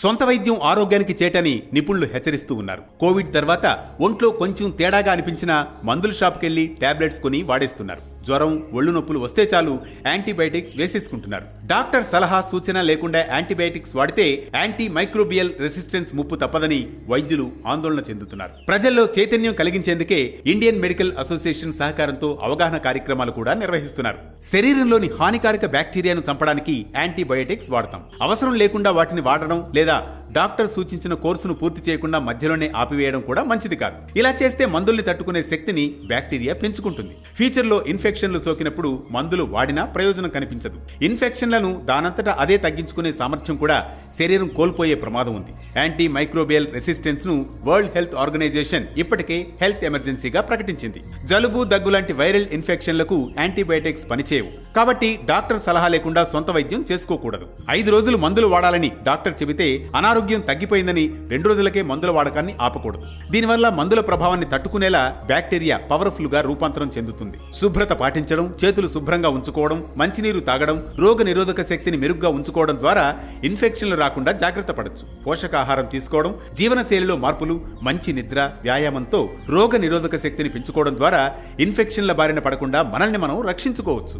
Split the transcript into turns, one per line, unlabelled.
సొంత వైద్యం ఆరోగ్యానికి చేటని నిపుణులు హెచ్చరిస్తూ ఉన్నారు. కోవిడ్ తర్వాత ఒంట్లో కొంచెం తేడాగా అనిపించినా మందుల షాప్కెళ్లి టాబ్లెట్స్ కొని వాడేస్తున్నారు. జ్వరం, ఒళ్ళు నొప్పులు వస్తే చాలు యాంటీబయాటిక్స్ వేసేసుకుంటున్నారు. డాక్టర్ సలహా సూచన లేకుండా యాంటీబయాటిక్స్ వాడితే యాంటీ మైక్రోబియల్ రెసిస్టెన్స్ ముప్పు తప్పదని వైద్యులు ఆందోళన చెందుతున్నారు. ప్రజల్లో చైతన్యం కలిగించేందుకే ఇండియన్ మెడికల్ అసోసియేషన్ సహకారంతో అవగాహన కార్యక్రమాలు కూడా నిర్వహిస్తున్నారు. శరీరంలోని హానికారక బ్యాక్టీరియాను చంపడానికి యాంటీబయాటిక్స్ వాడతాం. అవసరం లేకుండా వాటిని వాడడం లేదా డాక్టర్ సూచించిన కోర్సును పూర్తి చేయకుండా మధ్యలోనే ఆపివేయడం కూడా మంచిది కాదు. ఇలా చేస్తే మందుల్ని తట్టుకునే శక్తిని బ్యాక్టీరియా పెంచుకుంటుంది. ఫ్యూచర్లో ఇన్ఫెక్షన్లు సోకినప్పుడు మందులు వాడినా ప్రయోజనం కనిపించదు. ఇన్ఫెక్షన్లను దానంతటా అదే తగ్గించుకునే సామర్థ్యం కూడా శరీరం కోల్పోయే ప్రమాదం ఉంది. యాంటీ మైక్రోబియల్ రెసిస్టెన్స్ ను వరల్డ్ హెల్త్ ఆర్గనైజేషన్ ఇప్పటికే హెల్త్ ఎమర్జెన్సీగా ప్రకటించింది. జలుబు, దగ్గు లాంటి వైరల్ ఇన్ఫెక్షన్లకు యాంటీబయాటిక్స్ పనిచేయవు. కాబట్టి డాక్టర్ సలహా లేకుండా సొంత వైద్యం చేసుకోకూడదు. 5 రోజులు మందులు వాడాలని డాక్టర్ చెబితే అనారోగ్యం తగ్గిపోయిందని 2 రోజులకే మందుల వాడకాన్ని ఆపకూడదు. దీనివల్ల మందుల ప్రభావాన్ని తట్టుకునేలా బ్యాక్టీరియా పవర్ఫుల్ గా రూపాంతరం చెందుతుంది. శుభ్రత పాటించడం, చేతులు శుభ్రంగా ఉంచుకోవడం, మంచినీరు తాగడం, రోగ నిరోధక శక్తిని మెరుగ్గా ఉంచుకోవడం ద్వారా ఇన్ఫెక్షన్లు రాకుండా జాగ్రత్త పడొచ్చు. పోషకాహారం తీసుకోవడం, జీవనశైలిలో మార్పులు, మంచి నిద్ర, వ్యాయామంతో రోగ నిరోధక శక్తిని పెంచుకోవడం ద్వారా ఇన్ఫెక్షన్ల బారిన పడకుండా మనల్ని మనం రక్షించుకోవచ్చు.